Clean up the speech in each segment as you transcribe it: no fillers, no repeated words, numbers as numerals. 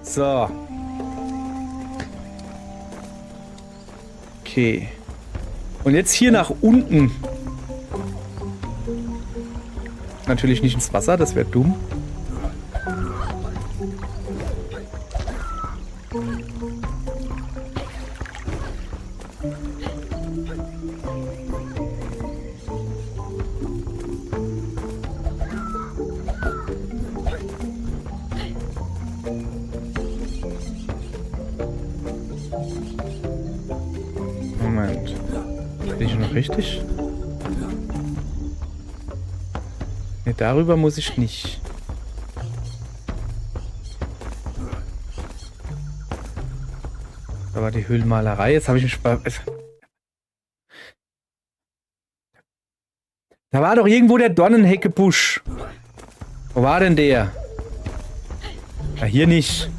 So. Okay. Und jetzt hier nach unten. Natürlich nicht ins Wasser, das wäre dumm. Moment. Bin ich noch richtig? Ne, darüber muss ich nicht. Da war die Höhlenmalerei. Jetzt habe ich mich... Da war doch irgendwo der Dornenheckebusch. Wo war denn der? Ja, hier nicht.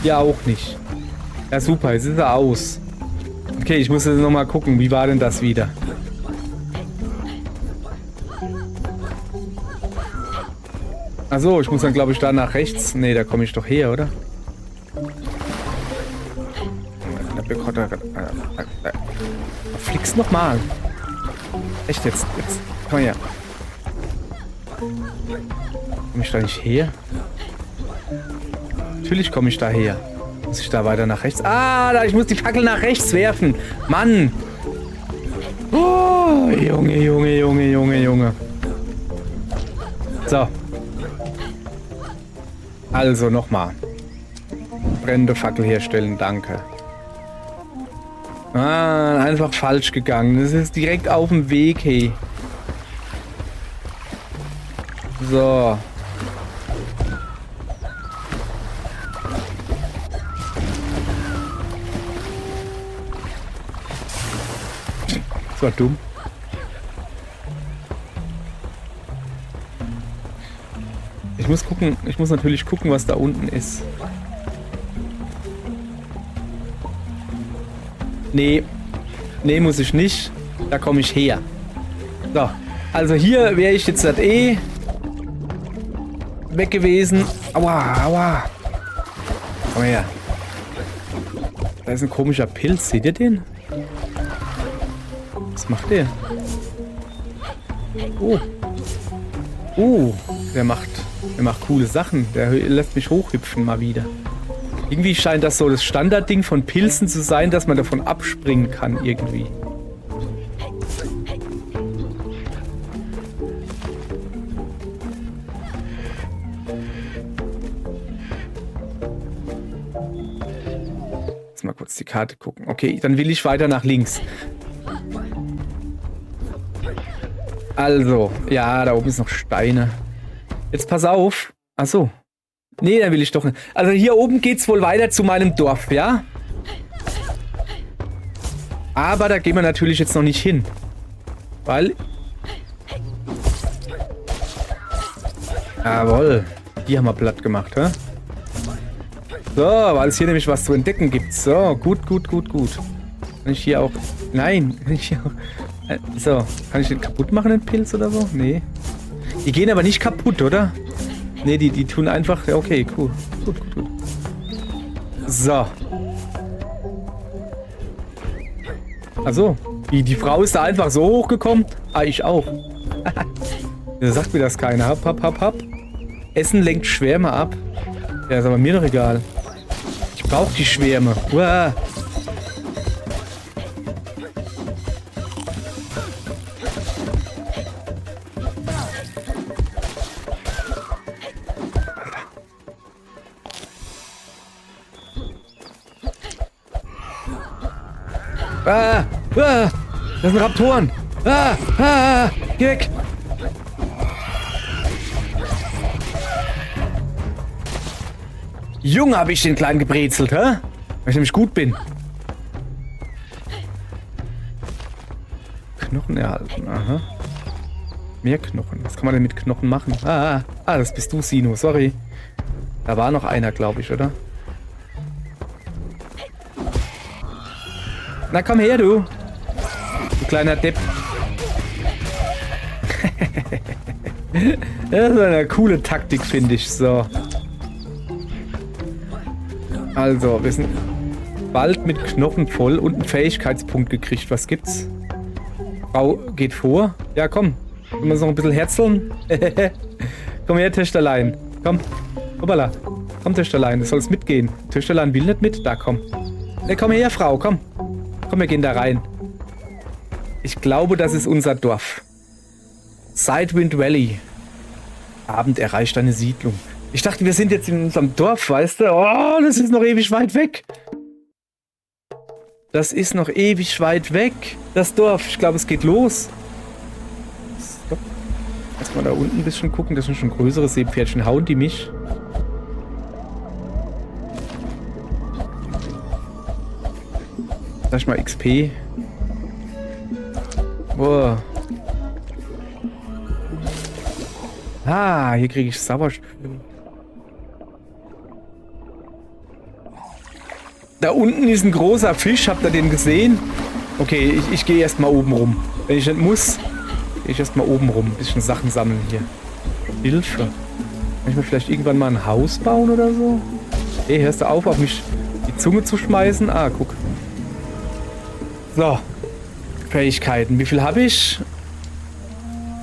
Ja, auch nicht. Ja, super, jetzt ist er aus. Okay, ich muss jetzt nochmal gucken, wie war denn das wieder? Achso, ich muss dann, glaube ich, da nach rechts. Ne, da komme ich doch her, oder? Flick's nochmal. Echt jetzt? Komm her. Komme ich da nicht her? Natürlich komme ich da her. Muss ich da weiter nach rechts? Ah, ich muss die Fackel nach rechts werfen. Mann. Oh, Junge. So. Also, nochmal. Brennende Fackel herstellen, danke. Ah, einfach falsch gegangen. Das ist direkt auf dem Weg, hey. So. Das war dumm. Ich muss natürlich gucken, was da unten ist. Nee. Nee, muss ich nicht. Da komme ich her. So. Also hier wäre ich jetzt weg gewesen. Aua. Komm her. Da ist ein komischer Pilz. Seht ihr den? Was macht der? Der macht coole Sachen. Der lässt mich hochhüpfen mal wieder. Irgendwie scheint das so das Standardding von Pilzen zu sein, dass man davon abspringen kann irgendwie. Jetzt mal kurz die Karte gucken. Okay, dann will ich weiter nach links. Also, ja, da oben ist noch Steine. Jetzt pass auf. Ach so. Nee, da will ich doch nicht. Also hier oben geht's wohl weiter zu meinem Dorf, ja? Aber da gehen wir natürlich jetzt noch nicht hin. Weil... Jawohl. Die haben wir platt gemacht, hä? So, weil es hier nämlich was zu entdecken gibt. So, gut. Kann ich hier auch... Nein, kann ich hier auch... So, kann ich den kaputt machen, den Pilz oder so? Nee. Die gehen aber nicht kaputt, oder? Nee, die tun einfach... Okay, cool. Gut. So. Also, die Frau ist da einfach so hochgekommen. Ah, ich auch. Da sagt mir das keiner. Hab. Essen lenkt Schwärme ab. Ja, ist aber mir doch egal. Ich brauche die Schwärme. Uah. Das sind Raptoren. Geh weg. Junge, habe ich den Kleinen gebrezelt, hä? Weil ich nämlich gut bin. Knochen erhalten, aha. Mehr Knochen. Was kann man denn mit Knochen machen? Das bist du, Sino, sorry. Da war noch einer, glaube ich, oder? Na, komm her, du. Du kleiner Depp. Das ist eine coole Taktik, finde ich. So. Also, wir sind bald mit Knochen voll und einen Fähigkeitspunkt gekriegt. Was gibt's? Frau geht vor. Ja, komm. Können wir uns noch ein bisschen herzeln? Komm her, Töchterlein. Komm. Hoppala. Komm, Töchterlein. Du sollst mitgehen. Töchterlein will nicht mit. Da, komm. Ne, komm her, Frau. Komm. Komm, wir gehen da rein. Ich glaube, das ist unser Dorf. Sidewind Valley. Abend erreicht eine Siedlung. Ich dachte, wir sind jetzt in unserem Dorf, weißt du? Oh, das ist noch ewig weit weg. Das ist noch ewig weit weg. Das Dorf. Ich glaube, es geht los. Stopp. Erstmal da unten ein bisschen gucken. Das sind schon größere Seepferdchen. Hauen die mich? Sag ich mal XP. Boah. Ah, hier kriege ich Sauerstoff. Da unten ist ein großer Fisch. Habt ihr den gesehen? Okay, ich gehe erstmal oben rum. Wenn ich nicht muss, gehe ich erstmal oben rum. Ein bisschen Sachen sammeln hier. Hilfe. Kann ich mir vielleicht irgendwann mal ein Haus bauen oder so? Hey, hörst du auf mich die Zunge zu schmeißen? Ah, guck. So. Fähigkeiten. Wie viel habe ich?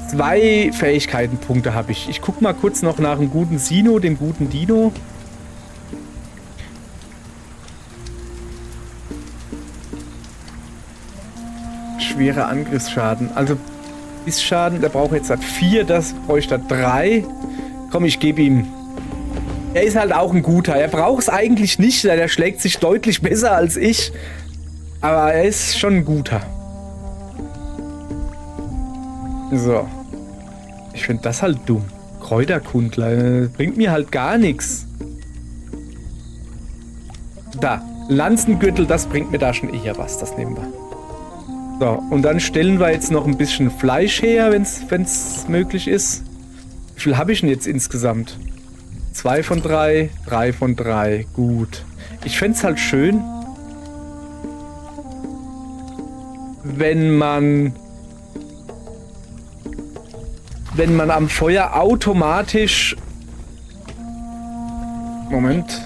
2 Fähigkeitenpunkte habe ich. Ich gucke mal kurz noch nach einem guten Sino, dem guten Dino. Schwerer Angriffsschaden. Also Bissschaden, der braucht jetzt 4, das bräuchte 3. Komm, ich gebe ihm. Er ist halt auch ein guter. Er braucht es eigentlich nicht, der schlägt sich deutlich besser als ich. Aber er ist schon ein guter. So. Ich finde das halt dumm. Kräuterkundler. Bringt mir halt gar nichts. Da. Lanzengürtel, das bringt mir da schon eher was. Das nehmen wir. So. Und dann stellen wir jetzt noch ein bisschen Fleisch her, wenn es möglich ist. Wie viel habe ich denn jetzt insgesamt? 2 von 3. 3 von 3. Gut. Ich fände es halt schön, wenn man am Feuer automatisch... Moment.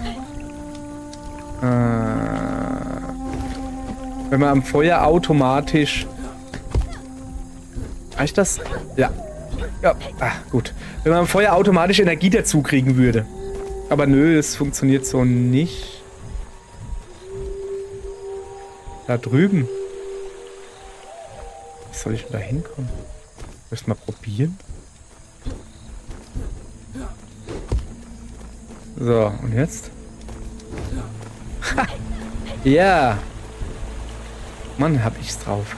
Wenn man am Feuer automatisch... Reicht das? Ja. Ja, gut. Wenn man am Feuer automatisch Energie dazu kriegen würde. Aber nö, es funktioniert so nicht. Da drüben. Wie soll ich denn da hinkommen? Soll ich es mal probieren? So, und jetzt? Ha! Ja! Mann, hab ich's drauf.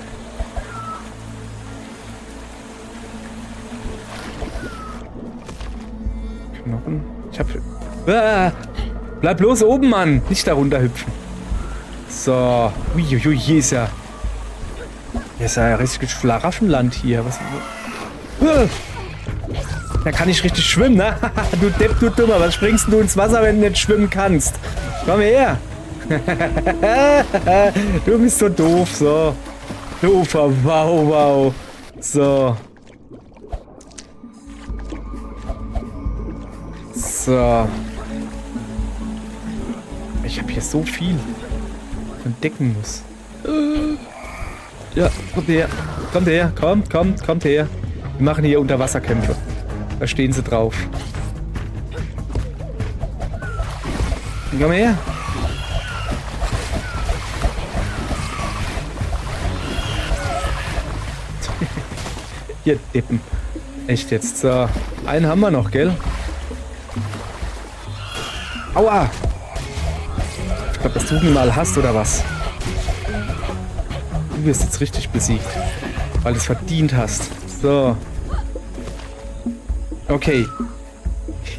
Knochen. Ich hab... Bleib bloß oben, Mann! Nicht da runter hüpfen. So. Uiuiui, hier ist ja... Hier ist ja richtig Schlaraffenland hier. Was... Da kann ich richtig schwimmen, ne? Du Depp, du Dummer. Was springst du ins Wasser, wenn du nicht schwimmen kannst? Komm her. Du bist so doof, so. Doofer Wow. So. So. Ich habe hier so viel, was ich entdecken muss. Ja, kommt her. Kommt her. Kommt her. Wir machen hier Unterwasserkämpfe. Da stehen sie drauf. Komm her. Ihr Dippen. Echt jetzt. So. Einen haben wir noch, gell? Aua! Ich glaube, dass du ihn mal hast, oder was? Du wirst jetzt richtig besiegt. Weil du es verdient hast. So. Okay.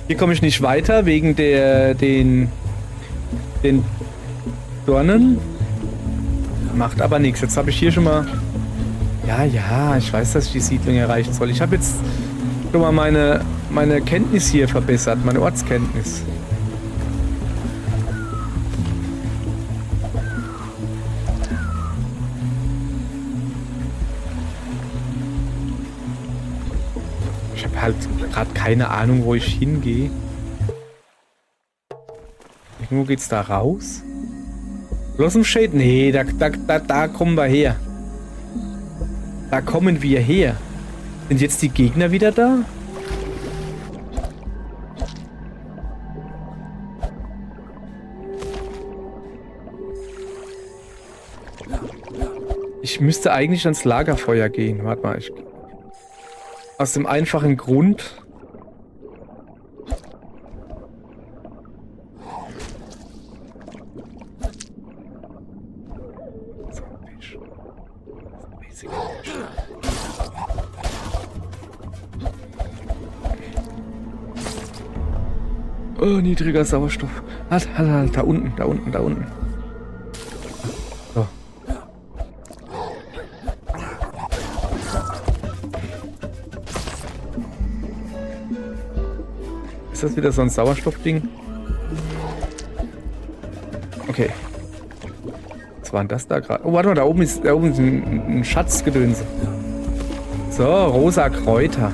Hier komme ich nicht weiter, wegen den Dornen. Macht aber nichts. Jetzt habe ich hier schon mal... Ja, ich weiß, dass ich die Siedlung erreichen soll. Ich habe jetzt schon mal meine Kenntnis hier verbessert, meine Ortskenntnis. Ich habe halt gerade keine Ahnung, wo ich hingehe. Irgendwo geht's da raus? Blossom Shade? Nee, da kommen wir her. Da kommen wir her. Sind jetzt die Gegner wieder da? Ich müsste eigentlich ans Lagerfeuer gehen. Warte mal. Aus dem einfachen Grund. Oh, niedriger Sauerstoff. Halt, da unten. So. Ist das wieder so ein Sauerstoffding? Okay. Was war denn das da gerade? Oh, warte mal, da oben ist ein Schatzgedönse. So, rosa Kräuter.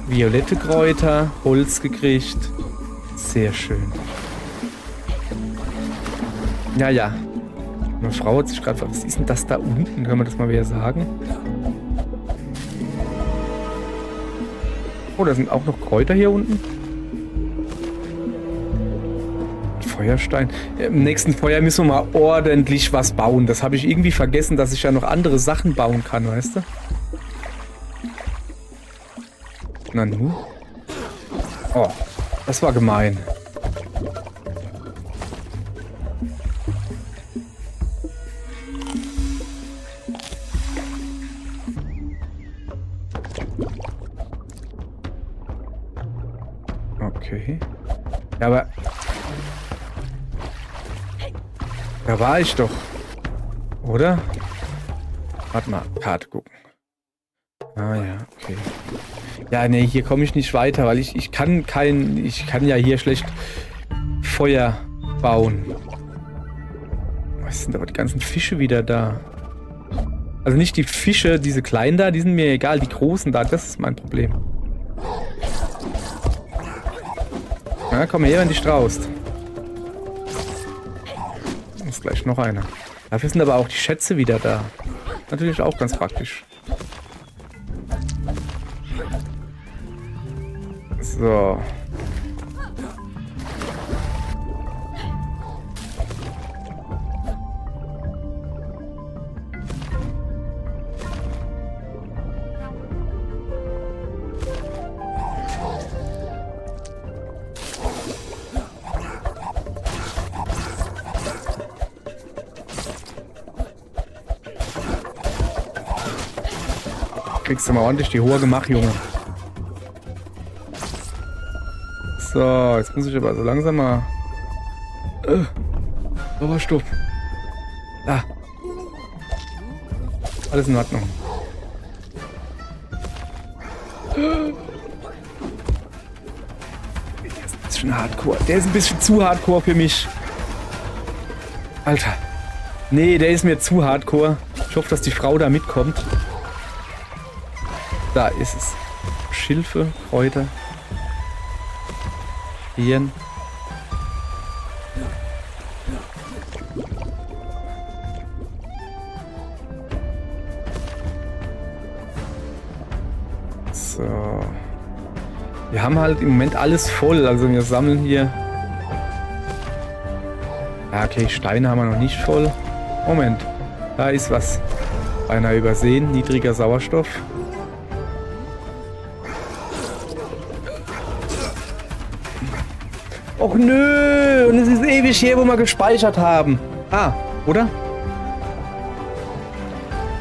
Violette Kräuter, Holz gekriegt. Sehr schön. Ja. Meine Frau hat sich gerade gefragt, was ist denn das da unten? Kann man das mal wieder sagen? Oh, da sind auch noch Kräuter hier unten. Feuerstein. Im nächsten Feuer müssen wir mal ordentlich was bauen. Das habe ich irgendwie vergessen, dass ich ja noch andere Sachen bauen kann, weißt du? Na nu? Oh, das war gemein. Okay. Ja, aber... Da war ich doch. Oder? Warte mal, Karte gucken. Ah ja, okay. Ja, nee, hier komme ich nicht weiter, weil ich kann ja hier schlecht Feuer bauen. Was sind aber die ganzen Fische wieder da? Also nicht die Fische, diese kleinen da, die sind mir egal, die großen da, das ist mein Problem. Na, komm her, wenn dich traust. Ist gleich noch einer. Dafür sind aber auch die Schätze wieder da. Natürlich auch ganz praktisch. So. Kriegst du mal ordentlich die hohe gemacht, Junge. So, jetzt muss ich aber so langsam mal... Sauerstoff. Da. Alles in Ordnung. Der ist ein bisschen hardcore. Der ist ein bisschen zu hardcore für mich. Alter. Nee, der ist mir zu hardcore. Ich hoffe, dass die Frau da mitkommt. Da ist es. Schilfe, Kräuter. Hirn. So. Wir haben halt im Moment alles voll. Also wir sammeln hier. Ja, okay, Steine haben wir noch nicht voll. Moment. Da ist was. Beinahe übersehen. Niedriger Sauerstoff. Och nö, und es ist ewig her, wo wir gespeichert haben. Ah, oder?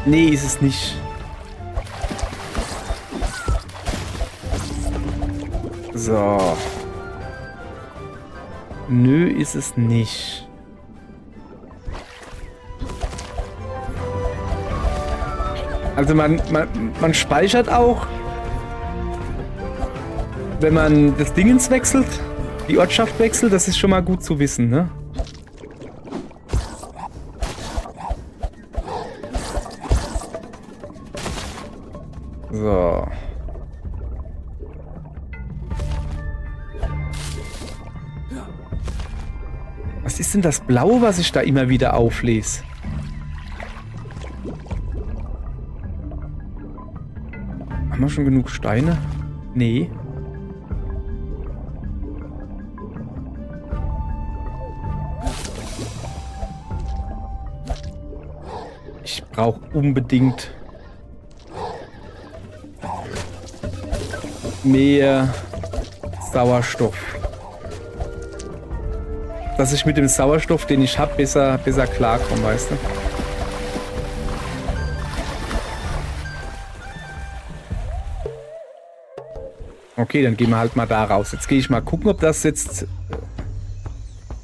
Nee, ist es nicht. So. Nö, ist es nicht. Also man speichert auch, wenn man das Dingens wechselt. Die Ortschaft wechselt, das ist schon mal gut zu wissen, ne? So. Was ist denn das Blaue, was ich da immer wieder auflese? Haben wir schon genug Steine? Nee. Ich brauche unbedingt mehr Sauerstoff. Dass ich mit dem Sauerstoff, den ich habe, besser klarkomme, weißt du? Okay, dann gehen wir halt mal da raus. Jetzt gehe ich mal gucken, ob das jetzt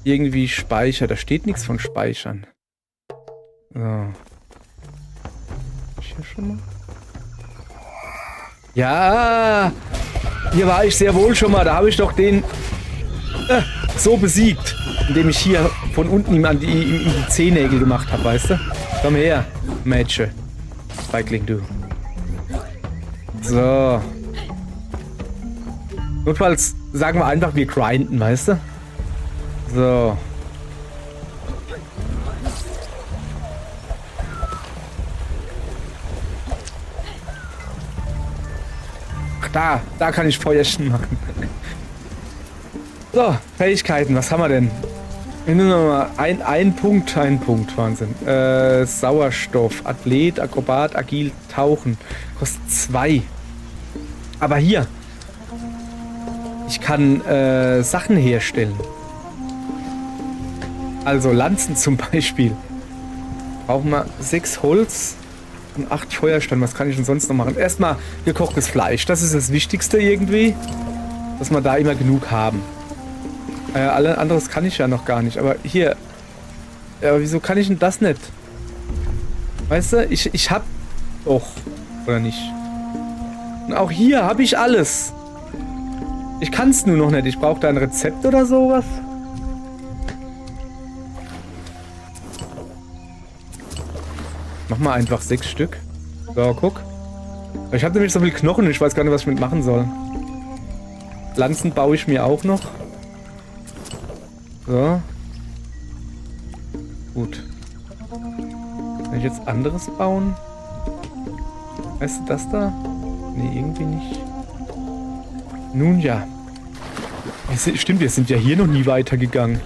irgendwie speichert. Da steht nichts von Speichern. So. Hier schon mal? Ja! Hier war ich sehr wohl schon mal. Da habe ich doch den so besiegt. Indem ich hier von unten ihm die Zehennägel gemacht habe, weißt du? Komm her, Mädchen. Feigling, du. So. Notfalls sagen wir einfach, wir grinden, weißt du? So. Ach, da kann ich Feuerchen machen. So, Fähigkeiten, was haben wir denn? Nur noch mal ein Punkt, Wahnsinn. Sauerstoff, Athlet, Akrobat, Agil, Tauchen. Kostet 2. Aber hier. Ich kann Sachen herstellen. Also Lanzen zum Beispiel. Brauchen wir 6 Holz und 8 Feuerstein. Was kann ich denn sonst noch machen? Erstmal gekochtes Fleisch. Das ist das Wichtigste irgendwie. Dass wir da immer genug haben. Alles anderes kann ich ja noch gar nicht. Aber hier. Aber wieso kann ich denn das nicht? Weißt du, ich hab doch. Oder nicht? Und auch hier habe ich alles. Ich kann es nur noch nicht. Ich brauche da ein Rezept oder sowas. Mach mal einfach 6 Stück. So, guck. Ich habe nämlich so viel Knochen und ich weiß gar nicht, was ich mit machen soll. Lanzen baue ich mir auch noch. So. Gut. Kann ich jetzt anderes bauen? Weißt du das da? Nee, irgendwie nicht. Nun ja. Stimmt, wir sind ja hier noch nie weitergegangen.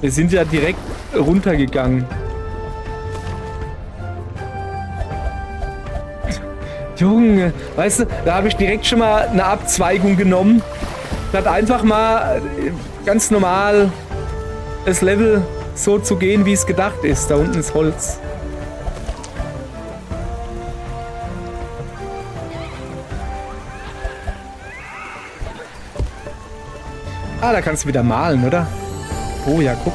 Wir sind ja direkt runtergegangen. Junge, weißt du, da habe ich direkt schon mal eine Abzweigung genommen. Statt einfach mal ganz normal das Level so zu gehen, wie es gedacht ist. Da unten ist Holz. Ah, da kannst du wieder malen, oder? Oh ja, guck.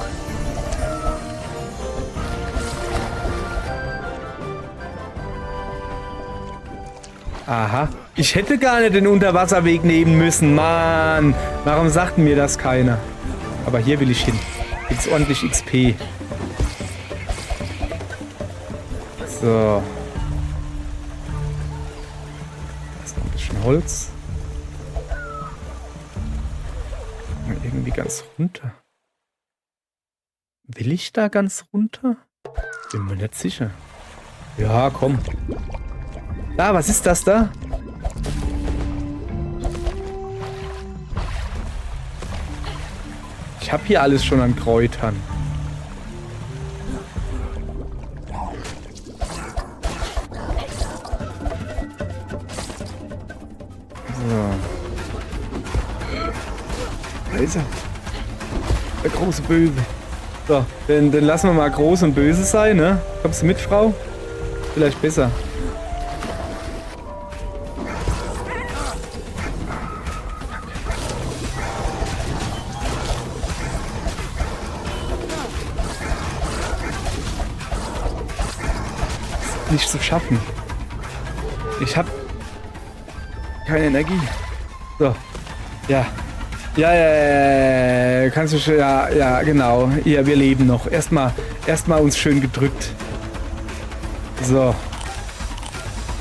Aha. Ich hätte gar nicht den Unterwasserweg nehmen müssen. Mann. Warum sagt mir das keiner? Aber hier will ich hin. Gibt's ordentlich XP. So. Das ist noch ein bisschen Holz. Irgendwie ganz runter. Will ich da ganz runter? Bin mir nicht sicher. Ja, komm. Da, was ist das da? Ich habe hier alles schon an Kräutern. So. Da ist er. Der große Böse. So, dann lassen wir mal groß und böse sein, ne? Kommst du mit, Frau? Vielleicht besser. Nicht zu schaffen. Ich habe keine Energie. So. Ja. Ja, kannst du schon, ja, genau. Ja, wir leben noch. Erstmal uns schön gedrückt. So.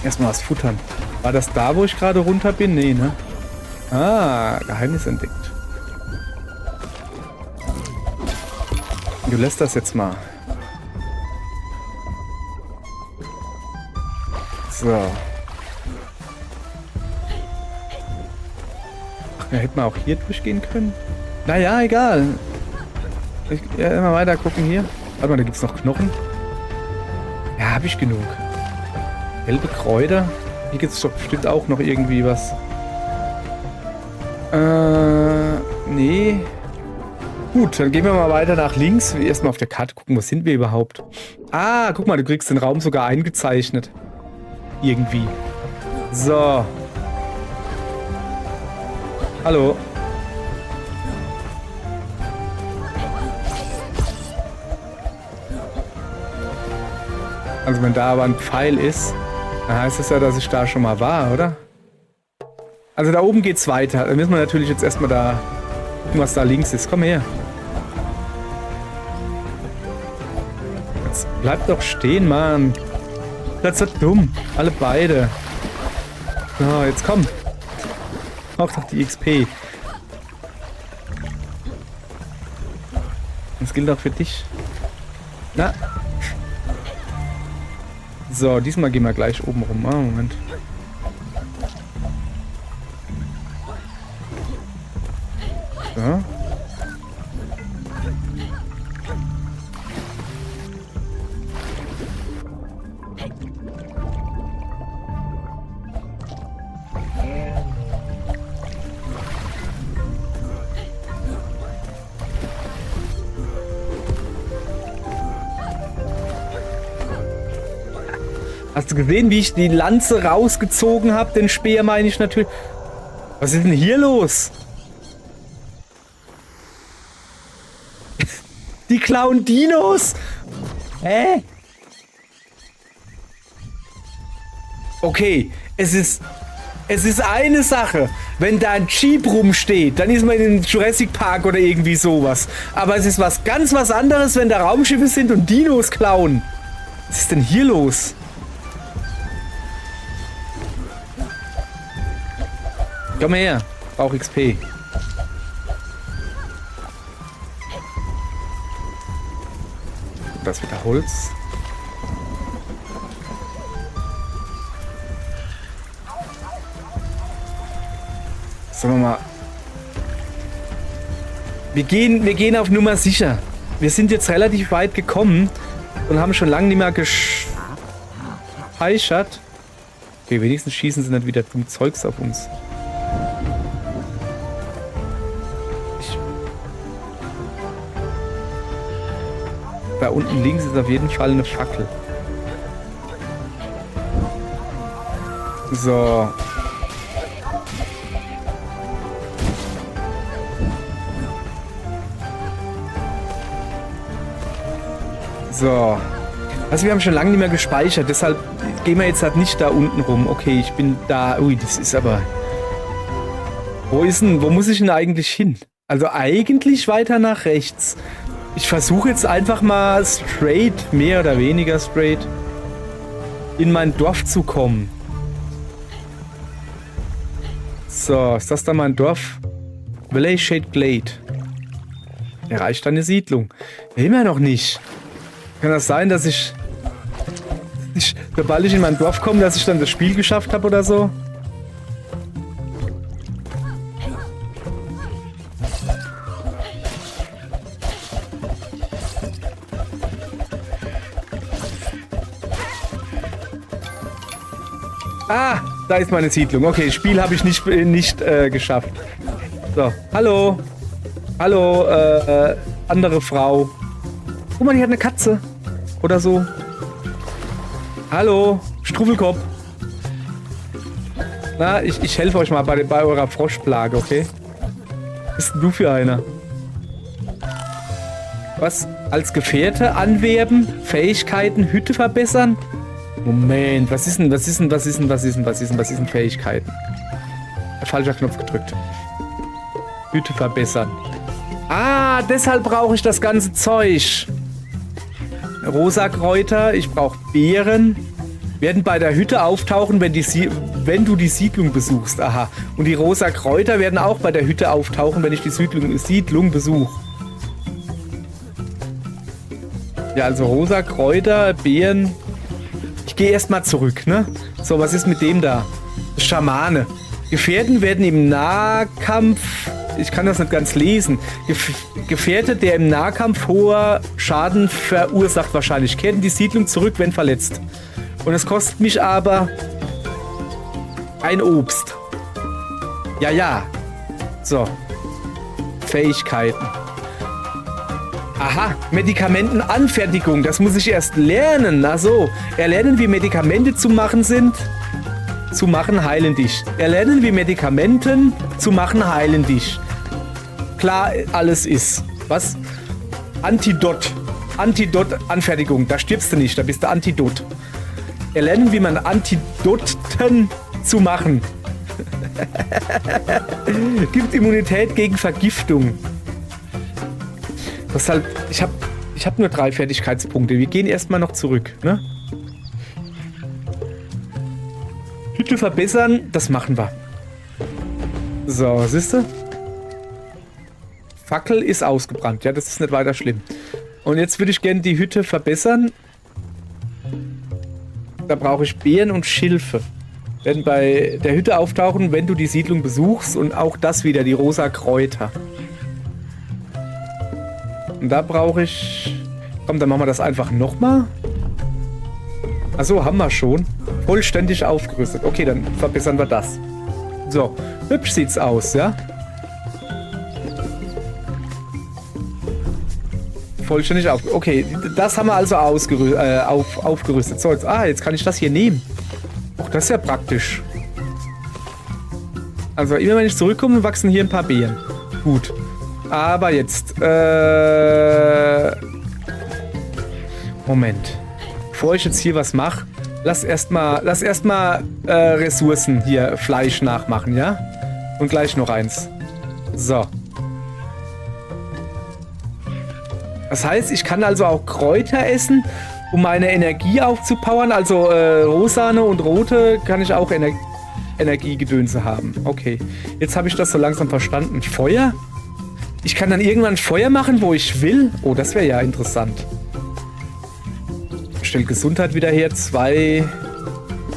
Erstmal was futtern. War das da, wo ich gerade runter bin? Nee, ne? Ah, Geheimnis entdeckt. Du lässt das jetzt mal. So. Ach, da hätten wir auch hier durchgehen können. Naja, egal. Ja, immer weiter gucken hier. Warte mal, da gibt es noch Knochen. Ja, habe ich genug. Gelbe Kräuter. Hier gibt es doch bestimmt auch noch irgendwie was. Nee. Gut, dann gehen wir mal weiter nach links. Erstmal auf der Karte gucken, wo sind wir überhaupt. Ah, guck mal, du kriegst den Raum sogar eingezeichnet. Irgendwie. So. Hallo. Also wenn da aber ein Pfeil ist, dann heißt das ja, dass ich da schon mal war, oder? Also da oben geht's weiter. Da müssen wir natürlich jetzt erstmal da gucken, was da links ist. Komm her. Jetzt bleib doch stehen, Mann. Das ist so dumm. Alle beide. So, jetzt komm. Brauch doch die XP. Das gilt auch für dich. Na. So, diesmal gehen wir gleich oben rum. Ah, Moment. So. Hast du gesehen, wie ich die Lanze rausgezogen habe? Den Speer meine ich natürlich. Was ist denn hier los? Die klauen Dinos! Hä? Okay, es ist eine Sache, wenn da ein Jeep rumsteht, dann ist man in Jurassic Park oder irgendwie sowas. Aber es ist was ganz was anderes, wenn da Raumschiffe sind und Dinos klauen. Was ist denn hier los? Komm mal her, brauch XP. Das wieder Holz. Sagen wir mal. Wir gehen auf Nummer sicher. Wir sind jetzt relativ weit gekommen und haben schon lange nicht mehr gespeichert. Okay, wenigstens schießen sie nicht wieder dumm Zeugs auf uns. Da unten links ist auf jeden Fall eine Fackel. So. So. Also wir haben schon lange nicht mehr gespeichert, deshalb gehen wir jetzt halt nicht da unten rum. Okay, ich bin da. Ui, das ist aber... Wo muss ich denn eigentlich hin? Also eigentlich weiter nach rechts. Ich versuche jetzt einfach mal straight, mehr oder weniger straight, in mein Dorf zu kommen. So, ist das da mein Dorf? Valley Shade Glade. Erreicht eine Siedlung. Immer noch nicht. Kann das sein, dass sobald ich in mein Dorf komme, dass ich dann das Spiel geschafft habe oder so? Ah, da ist meine Siedlung. Okay, das Spiel habe ich nicht geschafft. So, hallo. Hallo, andere Frau. Guck mal, die hat eine Katze. Oder so. Hallo, Struffelkopf. Na, ich helfe euch mal bei eurer Froschplage, okay? Was bist denn du für einer? Was? Als Gefährte anwerben? Fähigkeiten, Hütte verbessern? Moment, was ist denn Fähigkeiten? Falscher Knopf gedrückt. Hütte verbessern. Ah, deshalb brauche ich das ganze Zeug. Rosa Kräuter, ich brauche Beeren. werden bei der Hütte auftauchen, wenn du die Siedlung besuchst. Aha. Und die rosa Kräuter werden auch bei der Hütte auftauchen, wenn ich die Siedlung besuche. Ja, also rosa Kräuter, Beeren. Ich gehe erstmal zurück, ne? So, was ist mit dem da? Schamane. Gefährten werden im Nahkampf... Ich kann das nicht ganz lesen. Gefährte, der im Nahkampf hoher Schaden verursacht wahrscheinlich. Kehrt in die Siedlung zurück, wenn verletzt. Und es kostet mich aber ein Obst. Ja, ja. So. Fähigkeiten. Aha, Medikamentenanfertigung. Das muss ich erst lernen. Ach so. Erlernen, wie Medikamente zu machen sind. Zu machen, heilen dich. Erlernen, wie Medikamenten zu machen, heilen dich. Klar, alles ist. Was? Antidot. Antidot-Anfertigung. Da stirbst du nicht, da bist du Antidot. Erlernen, wie man Antidoten zu machen. Gibt Immunität gegen Vergiftung. Das ist halt, ich hab nur 3 Fertigkeitspunkte. Wir gehen erstmal noch zurück, ne? Hütte verbessern, das machen wir. So, siehst du? Fackel ist ausgebrannt. Ja, das ist nicht weiter schlimm. Und jetzt würde ich gerne die Hütte verbessern. Da brauche ich Beeren und Schilfe. Werden bei der Hütte auftauchen, wenn du die Siedlung besuchst. Und auch das wieder, die rosa Kräuter. Und da brauche ich... Komm, dann machen wir das einfach nochmal. Achso, haben wir schon. Vollständig aufgerüstet. Okay, dann verbessern wir das. So, hübsch sieht's aus, ja? Vollständig auf. Okay, das haben wir also aufgerüstet. So, jetzt kann ich das hier nehmen. Ach, das ist ja praktisch. Also immer wenn ich zurückkomme, wachsen hier ein paar Beeren. Gut. Aber jetzt. Moment. Bevor ich jetzt hier was mache, lass erstmal Ressourcen hier, Fleisch nachmachen, ja? Und gleich noch eins. So. Das heißt, ich kann also auch Kräuter essen, um meine Energie aufzupowern. Also rosane und rote kann ich auch Energiegedönse haben. Okay, jetzt habe ich das so langsam verstanden. Feuer? Ich kann dann irgendwann Feuer machen, wo ich will. Oh, das wäre ja interessant. Stellt Gesundheit wieder her. 2.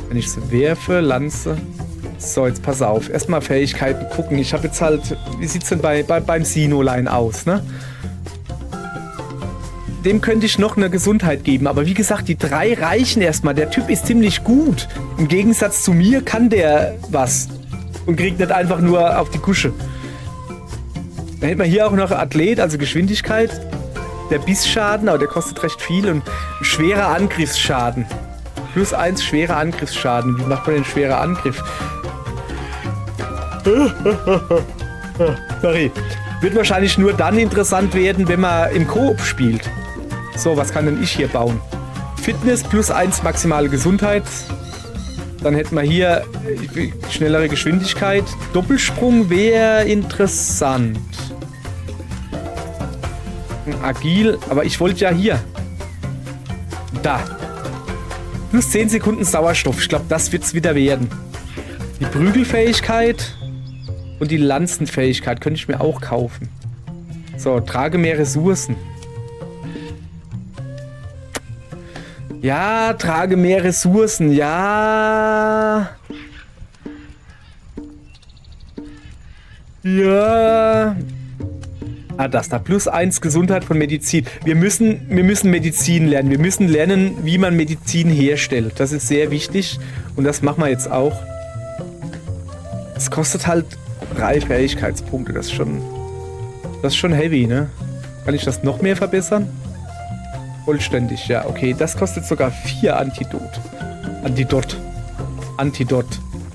Wenn ich sie werfe, Lanze. So, jetzt pass auf. Erstmal Fähigkeiten gucken. Ich habe jetzt halt... Wie sieht es denn beim Sinoline aus, ne? Dem könnte ich noch eine Gesundheit geben. Aber wie gesagt, die 3 reichen erstmal. Der Typ ist ziemlich gut. Im Gegensatz zu mir kann der was. Und kriegt nicht einfach nur auf die Kusche. Dann hätten wir hier auch noch Athlet, also Geschwindigkeit. Der Bissschaden, aber der kostet recht viel. Und schwerer Angriffsschaden. +1 schwerer Angriffsschaden. Wie macht man den schwerer Angriff? Sorry. Wird wahrscheinlich nur dann interessant werden, wenn man im Koop spielt. So, was kann denn ich hier bauen? Fitness +1 maximale Gesundheit. Dann hätten wir hier schnellere Geschwindigkeit. Doppelsprung wäre interessant. Agil, aber ich wollte ja hier. Da. +10 Sekunden Sauerstoff. Ich glaube, das wird es wieder werden. Die Prügelfähigkeit und die Lanzenfähigkeit könnte ich mir auch kaufen. So, trage mehr Ressourcen. Ja, trage mehr Ressourcen. Ja. Ja. Ah, das da. +1 Gesundheit von Medizin. Wir müssen Medizin lernen. Wir müssen lernen, wie man Medizin herstellt. Das ist sehr wichtig. Und das machen wir jetzt auch. Es kostet halt 3 Fähigkeitspunkte. Das ist schon heavy, ne? Kann ich das noch mehr verbessern? Vollständig, ja. Okay, das kostet sogar 4 Antidot.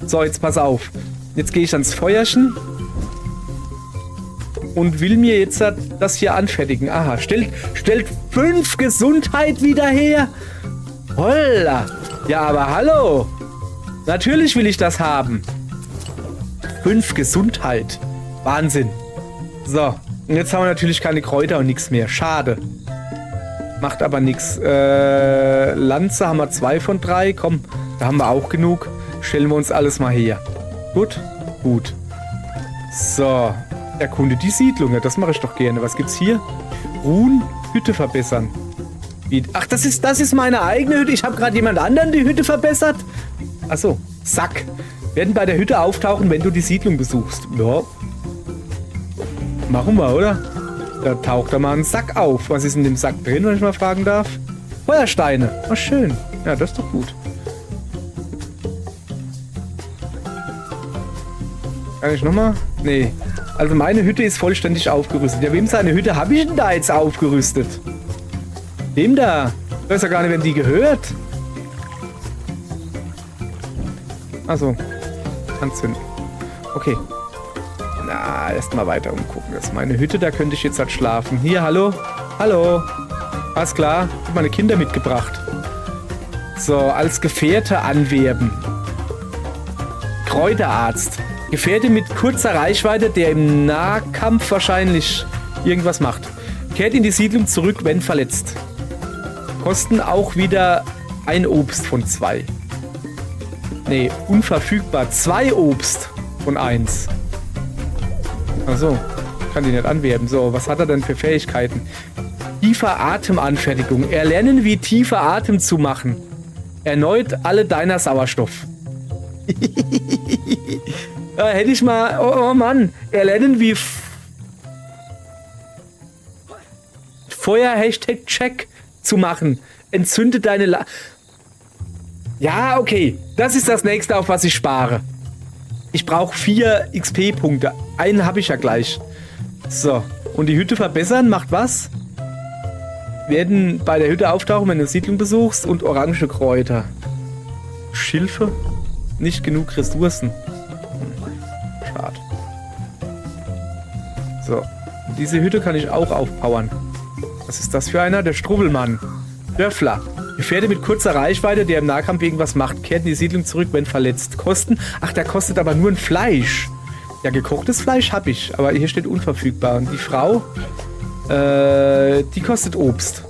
So, jetzt pass auf. Jetzt gehe ich ans Feuerchen. Und will mir jetzt das hier anfertigen. Aha, stellt 5 Gesundheit wieder her. Holla. Ja, aber hallo. Natürlich will ich das haben. 5 Gesundheit. Wahnsinn. So, und jetzt haben wir natürlich keine Kräuter und nichts mehr. Schade. Macht aber nichts. Lanze haben wir 2 von 3. Komm, da haben wir auch genug. Stellen wir uns alles mal her. Gut? Gut. So. Erkunde die Siedlung. Ja, das mache ich doch gerne. Was gibt's hier? Ruhen, Hütte verbessern. Ach, das ist meine eigene Hütte. Ich habe gerade jemand anderen die Hütte verbessert. Achso. Sack. Werden bei der Hütte auftauchen, wenn du die Siedlung besuchst. Ja. Machen wir, oder? Da taucht da mal ein Sack auf. Was ist in dem Sack drin, wenn ich mal fragen darf? Feuersteine. Oh, schön. Ja, das ist doch gut. Kann ich nochmal? Nee. Also meine Hütte ist vollständig aufgerüstet. Ja, wem seine Hütte habe ich denn da jetzt aufgerüstet? Dem da. Ich weiß ja gar nicht, wem die gehört. Achso. Anzünden. Okay. Na, erstmal weiter umgucken. Das ist meine Hütte, da könnte ich jetzt halt schlafen. Hier, hallo? Hallo? Alles klar? Ich habe meine Kinder mitgebracht. So, als Gefährte anwerben. Kräuterarzt. Gefährte mit kurzer Reichweite, der im Nahkampf wahrscheinlich irgendwas macht. Kehrt in die Siedlung zurück, wenn verletzt. Kosten auch wieder ein Obst von 2. Nee, unverfügbar. 2 Obst von 1. Achso, kann die nicht anwerben. So, was hat er denn für Fähigkeiten? Tiefer Atemanfertigung. Erlernen, wie tiefer Atem zu machen. Erneut alle deiner Sauerstoff. Hätte ich mal... Oh Mann. Erlernen, wie... Feuer-Hashtag-Check zu machen. Entzünde deine... Ja, okay. Das ist das nächste, auf was ich spare. Ich brauche 4 XP-Punkte. Einen habe ich ja gleich. So. Und die Hütte verbessern macht was? Werden bei der Hütte auftauchen, wenn du eine Siedlung besuchst. Und orange Kräuter. Schilfe? Nicht genug Ressourcen. Schade. So. Diese Hütte kann ich auch aufpowern. Was ist das für einer? Der Strubbelmann. Dörfler. Gefährte mit kurzer Reichweite, der im Nahkampf irgendwas macht. Kehrt in die Siedlung zurück, wenn verletzt. Kosten? Ach, der kostet aber nur ein Fleisch. Ja, gekochtes Fleisch habe ich. Aber hier steht unverfügbar. Und die Frau? Die kostet Obst.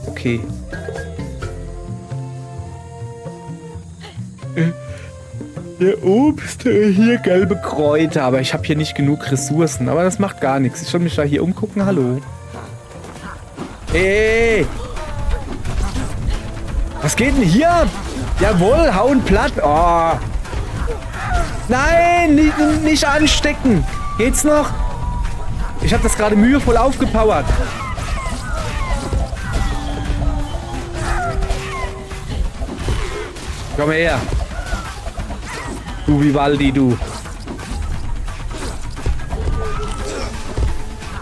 Okay. Der Obst, hier gelbe Kräuter. Aber ich habe hier nicht genug Ressourcen. Aber das macht gar nichts. Ich soll mich da hier umgucken. Hallo. Hey! Was geht denn hier ab? Jawohl, hauen platt. Oh. Nein, nicht anstecken. Geht's noch? Ich habe das gerade mühevoll aufgepowert. Komm her. Du Vivaldi, du.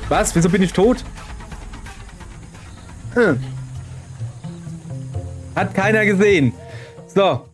Was? Wieso bin ich tot? Hat keiner gesehen. So.